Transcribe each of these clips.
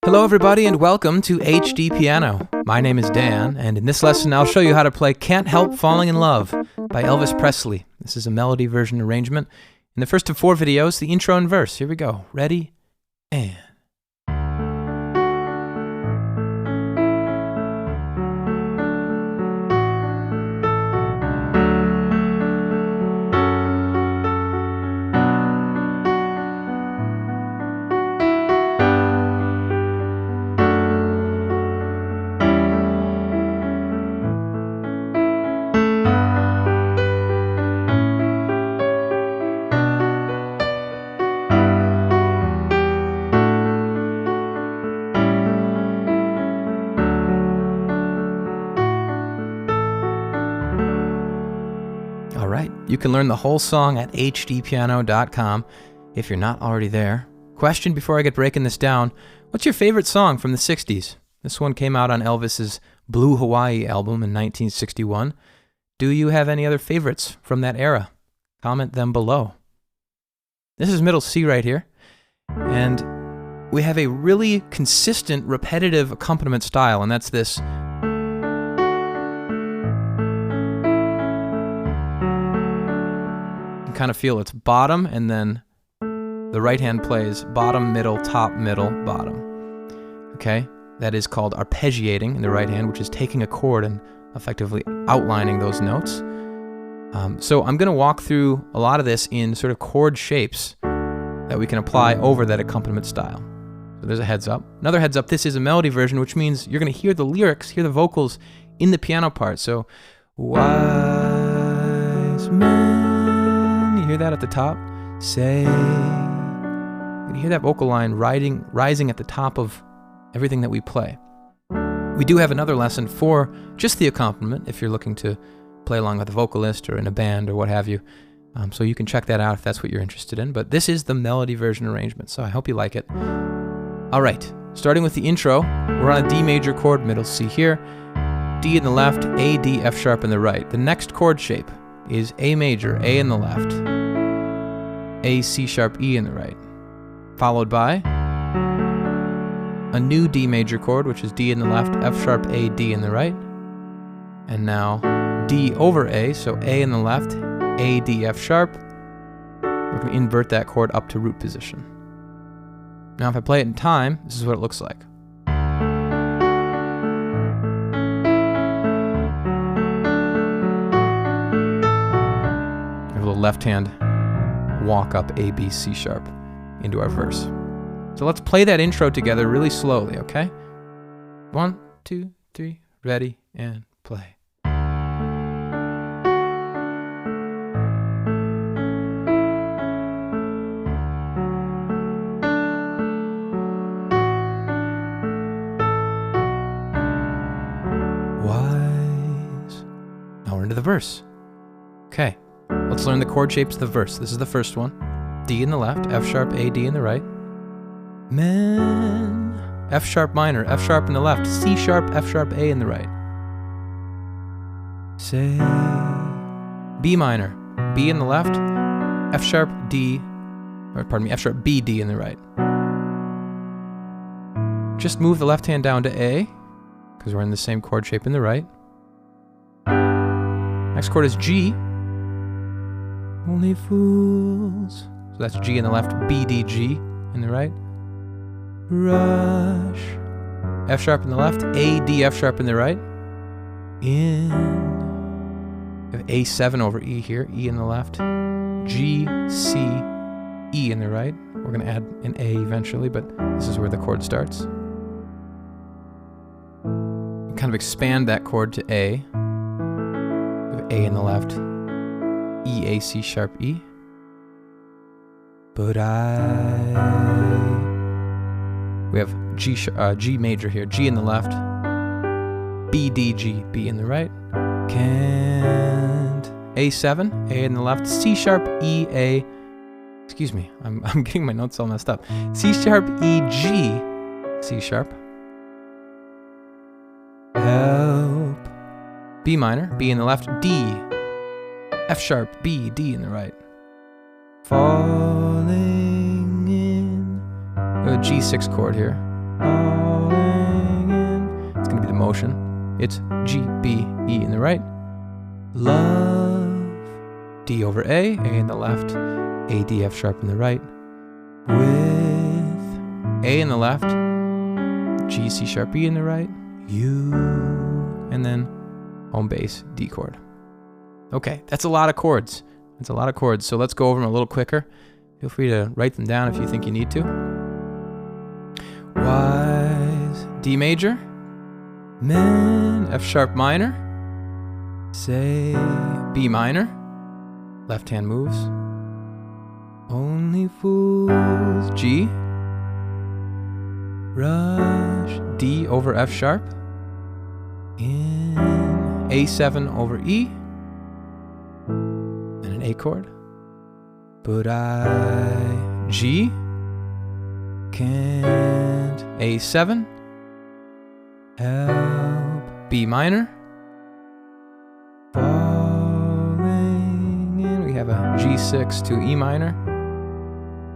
Hello everybody and welcome to HDpiano. My name is Dan, and in this lesson I'll show you how to play Can't Help Falling in Love by Elvis Presley. This is a melody version arrangement. In the first of 4 videos, the intro and verse. Here we go. Ready? And... Alright, you can learn the whole song at HDpiano.com if you're not already there. Question before I get breaking this down, what's your favorite song from the 60s? This one came out on Elvis's Blue Hawaii album in 1961. Do you have any other favorites from that era? Comment them below. This is middle C right here, and we have a really consistent, repetitive accompaniment style, and that's this. Kind of feel it's bottom, and then the right hand plays bottom, middle, top, middle, bottom. Okay, that is called arpeggiating in the right hand, which is taking a chord and effectively outlining those notes. So I'm going to walk through a lot of this in sort of chord shapes that we can apply over that accompaniment style. So there's a heads up. Another heads up, this is a melody version, which means you're going to hear the lyrics, hear the vocals in the piano part. So, wise men. You hear that at the top? Say. You hear that vocal line rising at the top of everything that we play. We do have another lesson for just the accompaniment if you're looking to play along with a vocalist or in a band or what have you. So you can check that out if that's what you're interested in. But this is the melody version arrangement, so I hope you like it. All right, starting with the intro, we're on a D major chord, middle C here, D in the left, A, D, F sharp in the right. The next chord shape is A major, A in the left, A, C sharp, E in the right, followed by a new D major chord, which is D in the left, F sharp, A, D in the right, and now D over A, so A in the left, A, D, F sharp. We're going to invert that chord up to root position. Now if I play it in time, this is what it looks like. Left hand walk up A, B, C sharp into our verse. So let's play that intro together really slowly, okay? 1, 2, 3, ready, and play. Wise. Now we're into the verse. Okay. Let's learn the chord shapes of the verse. This is the first one. D in the left, F sharp, A, D in the right. Men. F sharp minor, F sharp in the left, C sharp, F sharp, A in the right. Say. B minor, B in the left, F sharp, D, or pardon me, F sharp, B, D in the right. Just move the left hand down to A, because we're in the same chord shape in the right. Next chord is G. Only fools. So that's G in the left, B, D, G in the right. Rush. F sharp in the left, A, D, F sharp in the right. In. We have A7 over E here, E in the left. G, C, E in the right. We're going to add an A eventually, but this is where the chord starts. We kind of expand that chord to A. We have A in the left. E, A, C sharp, E. But we have G major here, G in the left, B, D, G, B in the right. Can't. A7, A in the left, C sharp, E, A. Excuse me, I'm getting my notes all messed up. C sharp, E, G, C sharp. Help. B minor, B in the left, D. F sharp, B, D in the right. Falling in. A G6 chord here. falling in. It's going to be the motion. It's G, B, E in the right. Love, D over A in the left. A, D, F sharp in the right. With A in the left. G, C sharp, E in the right. U, and then home bass, D chord. Okay, that's a lot of chords. That's a lot of chords. So let's go over them a little quicker. Feel free to write them down if you think you need to. Wise, D major. Min, F sharp minor. Say, B minor. Left hand moves. Only fools, G. Rush, D over F sharp. In A7 over E. And an A chord. But I, G. Can't, A7. Help, B minor. Falling in, we have a G6 to E minor.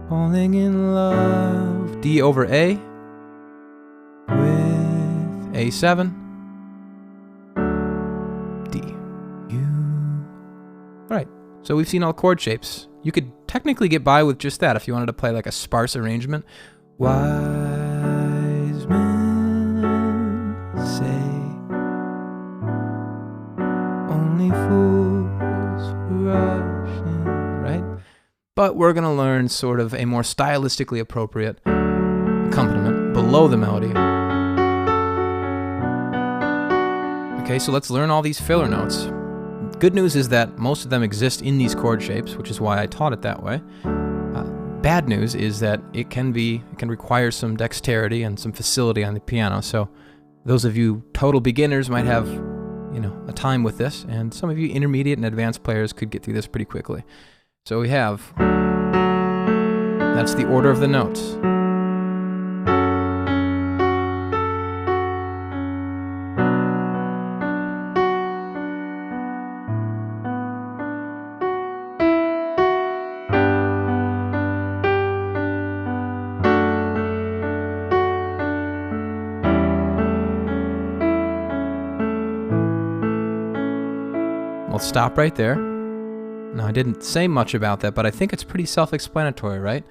Falling in love, D over A. With A7. D, U. All right, so we've seen all chord shapes. You could technically get by with just that if you wanted to play like a sparse arrangement. Wise men say only fools rush in, right? But we're going to learn sort of a more stylistically appropriate accompaniment below the melody. Okay, so let's learn all these filler notes. Good news is that most of them exist in these chord shapes, which is why I taught it that way. Bad news is that it can require some dexterity and some facility on the piano. So those of you total beginners might have, a time with this, and some of you intermediate and advanced players could get through this pretty quickly. So we have, that's the order of the notes. We'll stop right there. Now, I didn't say much about that, but I think it's pretty self-explanatory, right?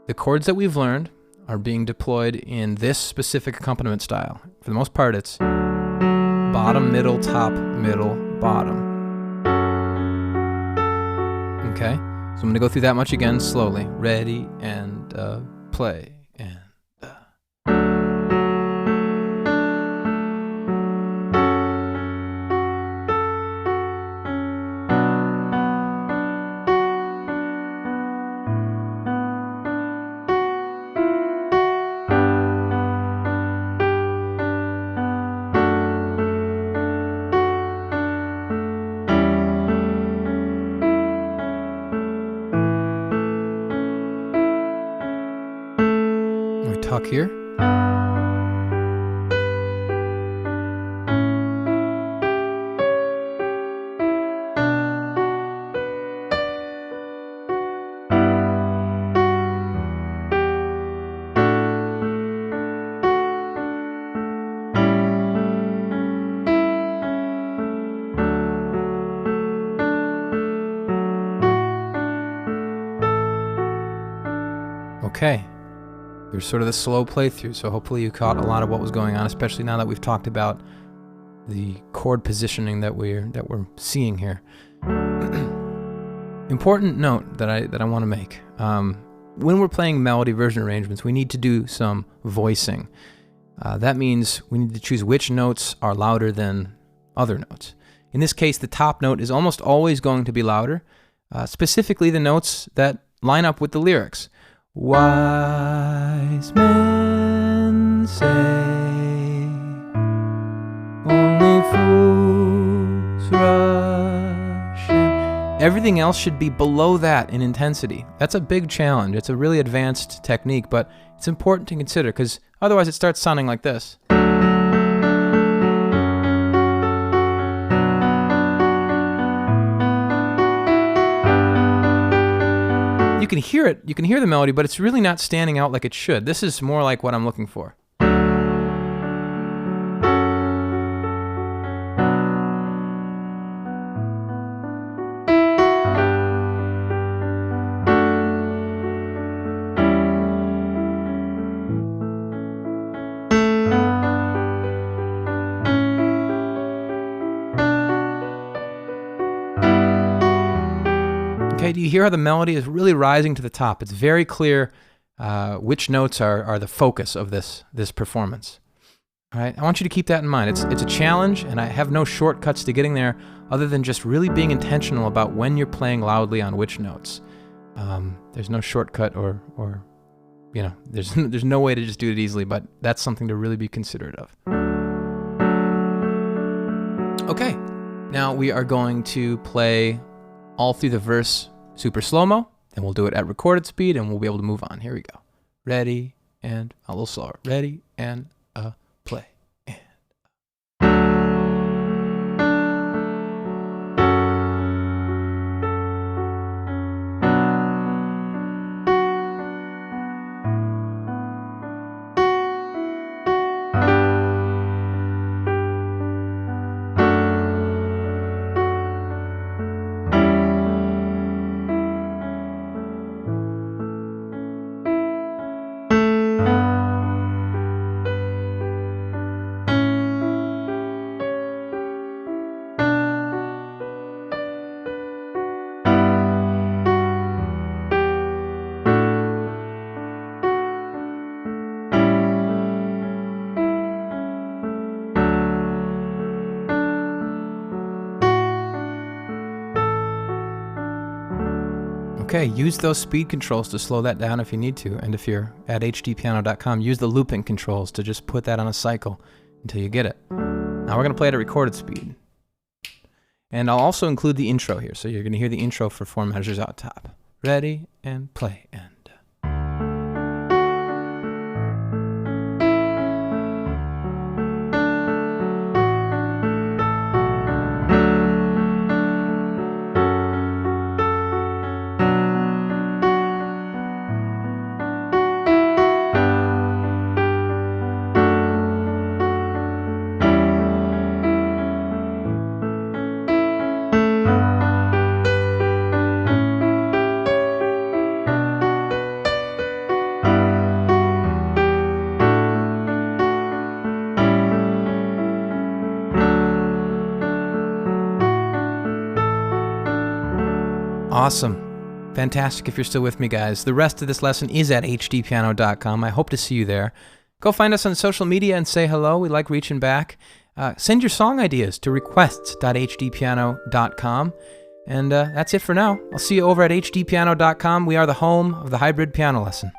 The chords that we've learned are being deployed in this specific accompaniment style. For the most part, it's bottom, middle, top, middle, bottom. Okay? So I'm going to go through that much again slowly. Ready, and play. Tuck here. Okay. There's sort of the slow playthrough, so hopefully you caught a lot of what was going on, especially now that we've talked about the chord positioning that we're seeing here. Important note that I want to make. When we're playing melody version arrangements, we need to do some voicing. That means we need to choose which notes are louder than other notes. In this case, the top note is almost always going to be louder, specifically the notes that line up with the lyrics. Wise men say only fools rush in. Everything else should be below that in intensity. That's a big challenge. It's a really advanced technique, but it's important to consider because otherwise it starts sounding like this. You can hear it, you can hear the melody, but it's really not standing out like it should. This is more like what I'm looking for. Okay, do you hear how the melody is really rising to the top? It's very clear which notes are the focus of this performance. All right, I want you to keep that in mind. It's a challenge, and I have no shortcuts to getting there other than just really being intentional about when you're playing loudly on which notes. There's no shortcut or there's no way to just do it easily, but that's something to really be considerate of. Okay, now we are going to play all through the verse super slow-mo, and we'll do it at recorded speed, and we'll be able to move on. Here we go. Ready, and a little slower. Ready, and play. Okay, use those speed controls to slow that down if you need to, and if you're at HDpiano.com, use the looping controls to just put that on a cycle until you get it. Now we're going to play it at recorded speed. And I'll also include the intro here, so you're going to hear the intro for 4 measures out top. Ready, and play, and... Awesome. Fantastic if you're still with me, guys. The rest of this lesson is at HDpiano.com. I hope to see you there. Go find us on social media and say hello. We like reaching back. Send your song ideas to requests.hdpiano.com. And that's it for now. I'll see you over at HDpiano.com. We are the home of the hybrid piano lesson.